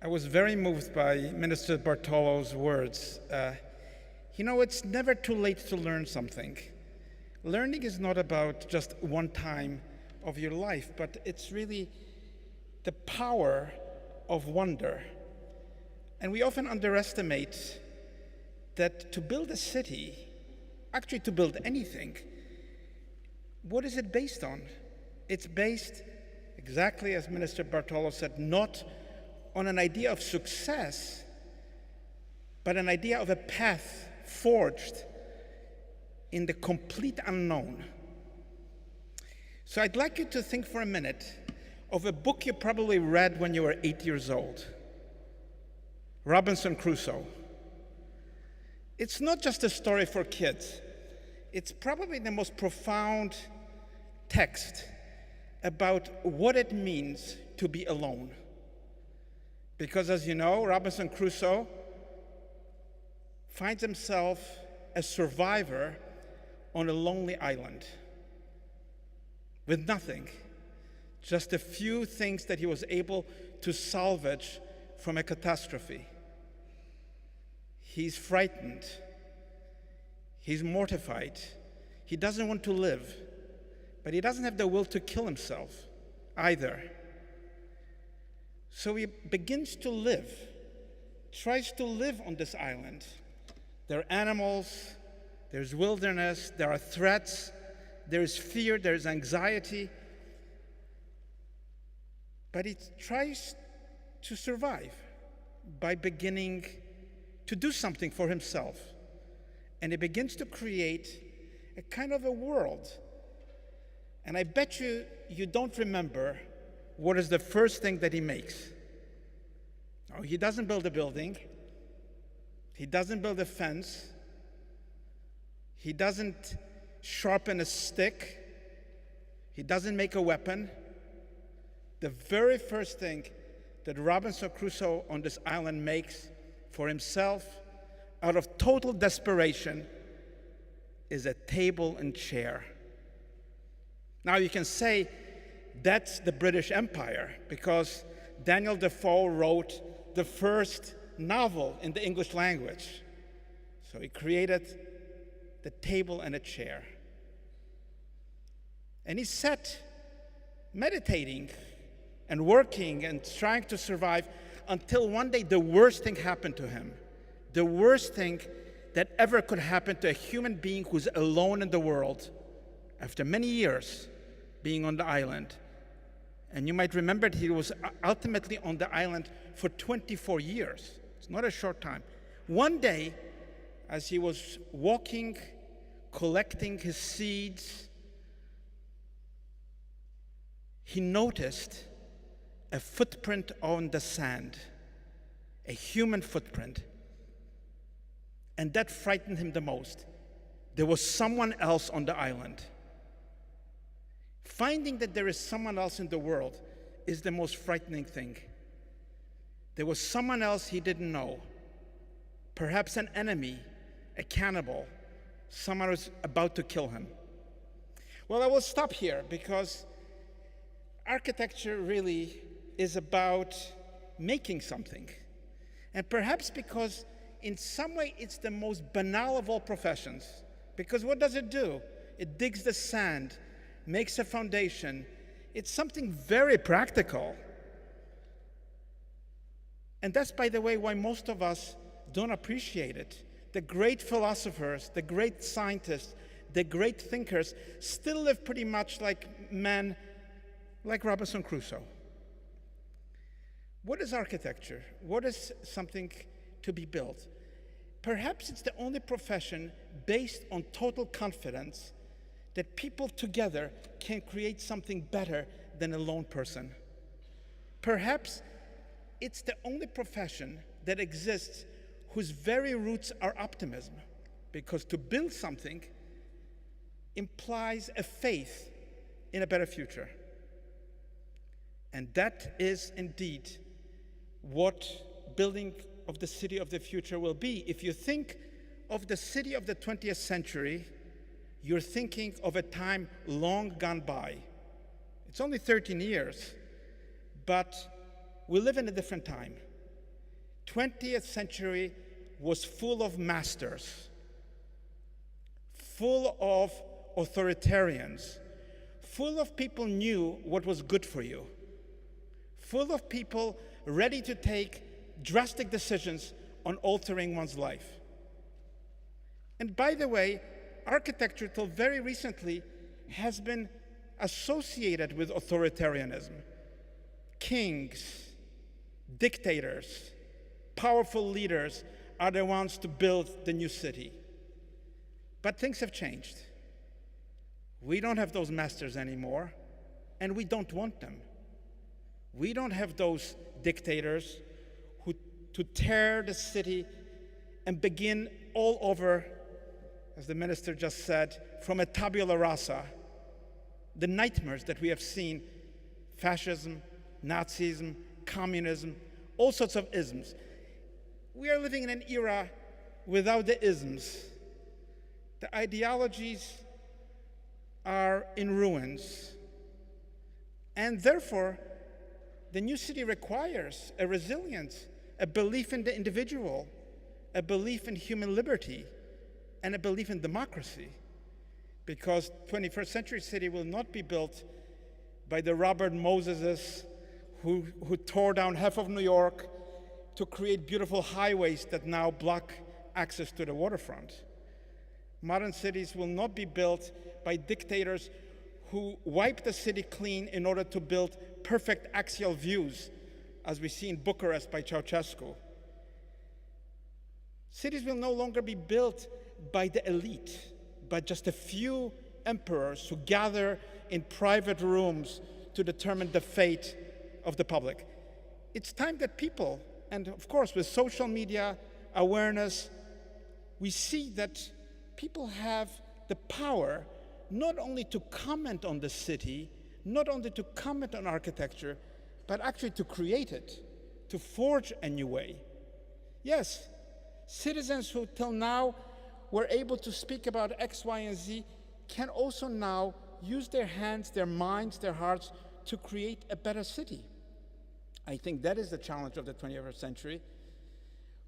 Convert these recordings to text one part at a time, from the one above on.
I was very moved by Minister Bartolo's words. It's never too late to learn something. Learning is not about just one time of your life, but it's really the power of wonder. And we often underestimate that to build a city, actually to build anything, what is it based on? It's based, exactly as Minister Bartolo said, not on an idea of success, but an idea of a path forged in the complete unknown. So I'd like you to think for a minute of a book you probably read when you were 8 years old, Robinson Crusoe. It's not just a story for kids. It's probably the most profound text about what it means to be alone. Because as you know, Robinson Crusoe finds himself a survivor on a lonely island with nothing, just a few things that he was able to salvage from a catastrophe. He's frightened. He's mortified. He doesn't want to live, but he doesn't have the will to kill himself either. So he begins to live, tries to live on this island. There are animals, there's wilderness, there are threats, there is fear, there is anxiety. But he tries to survive by beginning to do something for himself. And he begins to create a kind of a world. And I bet you don't remember what is the first thing that he makes. No, he doesn't build a building. He doesn't build a fence. He doesn't sharpen a stick. He doesn't make a weapon. The very first thing that Robinson Crusoe on this island makes for himself, out of total desperation, is a table and chair. Now you can say that's the British Empire, because Daniel Defoe wrote the first novel in the English language. So he created the table and a chair. And he sat meditating and working and trying to survive until one day the worst thing happened to him. The worst thing that ever could happen to a human being who's alone in the world after many years being on the island. And you might remember that he was ultimately on the island for 24 years. It's not a short time. One day, as he was walking, collecting his seeds, he noticed a footprint on the sand, a human footprint. And that frightened him the most. There was someone else on the island. Finding that there is someone else in the world is the most frightening thing. There was someone else he didn't know, perhaps an enemy, a cannibal, someone who's about to kill him. Well, I will stop here because architecture really is about making something. And perhaps because in some way it's the most banal of all professions. Because what does it do? It digs the sand, makes a foundation. It's something very practical. And that's, by the way, why most of us don't appreciate it. The great philosophers, the great scientists, the great thinkers still live pretty much like men like Robinson Crusoe. What is architecture? What is something to be built? Perhaps it's the only profession based on total confidence that people together can create something better than a lone person. Perhaps it's the only profession that exists whose very roots are optimism, because to build something implies a faith in a better future. And that is indeed what building of the city of the future will be. If you think of the city of the 20th century, you're thinking of a time long gone by. It's only 13 years, but we live in a different time. 20th century was full of masters, full of authoritarians, full of people knew what was good for you, full of people ready to take drastic decisions on altering one's life. And by the way, architecture till very recently has been associated with authoritarianism. Kings, dictators, powerful leaders are the ones to build the new city. But things have changed. We don't have those masters anymore, and we don't want them. We don't have those dictators who to tear the city and begin all over, as the minister just said, from a tabula rasa. The nightmares that we have seen, fascism, Nazism, communism, all sorts of isms. We are living in an era without the isms. The ideologies are in ruins. And therefore, the new city requires a resilience, a belief in the individual, a belief in human liberty, and a belief in democracy. Because 21st century city will not be built by the Robert Moseses who tore down half of New York to create beautiful highways that now block access to the waterfront. Modern cities will not be built by dictators who wipe the city clean in order to build perfect axial views, as we see in Bucharest by Ceausescu. Cities will no longer be built by the elite, but just a few emperors who gather in private rooms to determine the fate of the public. It's time that people, and of course with social media awareness, we see that people have the power not only to comment on the city, not only to comment on architecture, but actually to create it, to forge a new way. Yes, citizens who till now were able to speak about X, Y, and Z can also now use their hands, their minds, their hearts to create a better city. I think that is the challenge of the 21st century.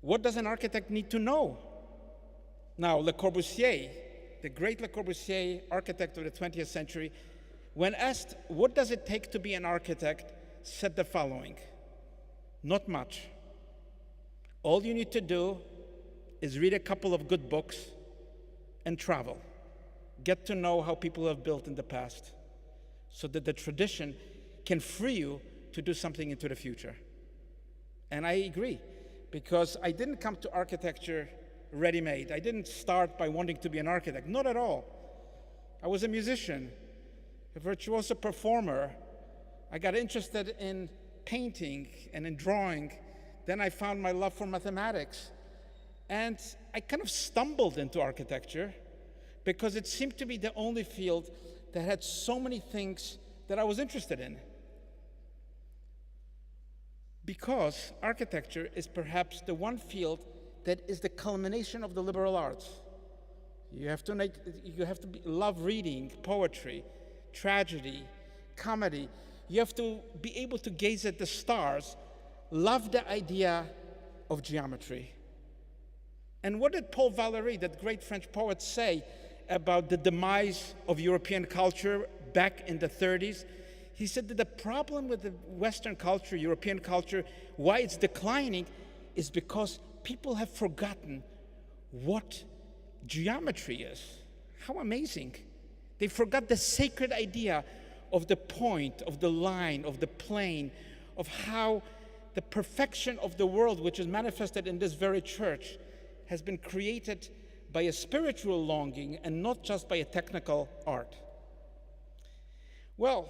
What does an architect need to know? Now, Le Corbusier, the great Le Corbusier, architect of the 20th century, when asked, what does it take to be an architect, said the following: not much. All you need to do is read a couple of good books and travel. Get to know how people have built in the past so that the tradition can free you to do something into the future. And I agree, because I didn't come to architecture ready-made. I didn't start by wanting to be an architect, not at all. I was a musician, a virtuoso performer. I got interested in painting and in drawing. Then I found my love for mathematics. And I kind of stumbled into architecture because it seemed to be the only field that had so many things that I was interested in. Because architecture is perhaps the one field that is the culmination of the liberal arts. You have to love reading, poetry, tragedy, comedy. You have to be able to gaze at the stars, love the idea of geometry. And what did Paul Valéry, that great French poet, say about the demise of European culture back in the 30s? He said that the problem with the Western culture, European culture, why it's declining, is because people have forgotten what geometry is. How amazing. They forgot the sacred idea of the point, of the line, of the plane, of how the perfection of the world, which is manifested in this very church, has been created by a spiritual longing and not just by a technical art. Well,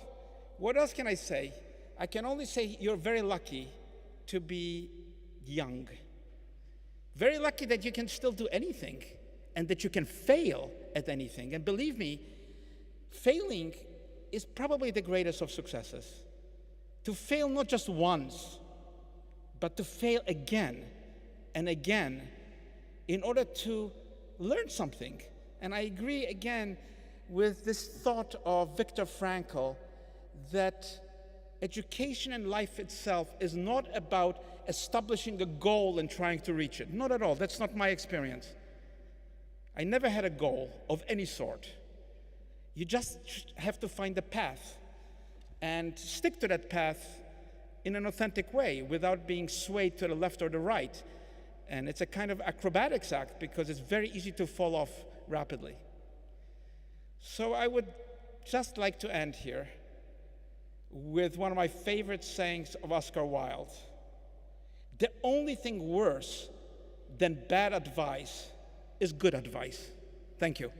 what else can I say? I can only say you're very lucky to be young. Very lucky that you can still do anything and that you can fail at anything. And believe me, failing is probably the greatest of successes. To fail not just once, but to fail again and again in order to learn something. And I agree again with this thought of Viktor Frankl that education and life itself is not about establishing a goal and trying to reach it. Not at all. That's not my experience. I never had a goal of any sort. You just have to find a path and stick to that path in an authentic way without being swayed to the left or the right. And it's a kind of acrobatics act because it's very easy to fall off rapidly. So I would just like to end here with one of my favorite sayings of Oscar Wilde. The only thing worse than bad advice is good advice. Thank you.